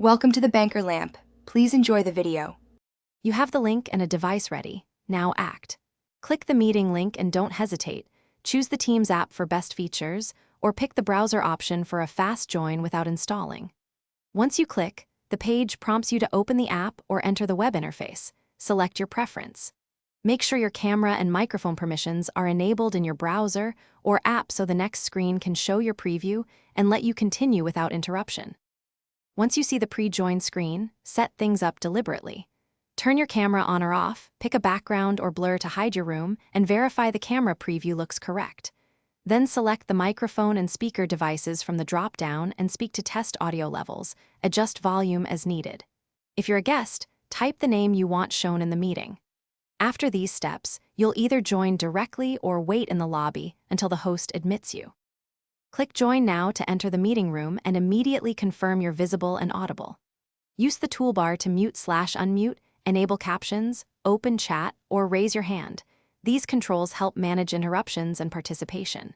Welcome to the Banker Lamp. Please enjoy the video. You have the link and a device ready. Now act. Click the meeting link and don't hesitate. Choose the Teams app for best features, or pick the browser option for a fast join without installing. Once you click, the page prompts you to open the app or enter the web interface. Select your preference. Make sure your camera and microphone permissions are enabled in your browser or app so the next screen can show your preview and let you continue without interruption. Once you see the pre-join screen, set things up deliberately. Turn your camera on or off, pick a background or blur to hide your room, and verify the camera preview looks correct. Then select the microphone and speaker devices from the drop-down and speak to test audio levels. Adjust volume as needed. If you're a guest, type the name you want shown in the meeting. After these steps, you'll either join directly or wait in the lobby until the host admits you. Click Join Now to enter the meeting room and immediately confirm you're visible and audible. Use the toolbar to mute/unmute, enable captions, open chat, or raise your hand. These controls help manage interruptions and participation.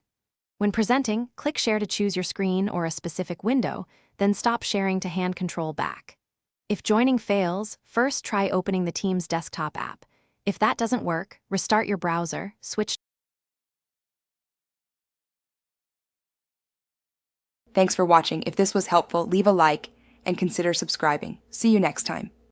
When presenting, click Share to choose your screen or a specific window, then stop sharing to hand control back. If joining fails, first try opening the Teams desktop app. If that doesn't work, restart your browser, switch. Thanks for watching. If this was helpful, leave a like and consider subscribing. See you next time.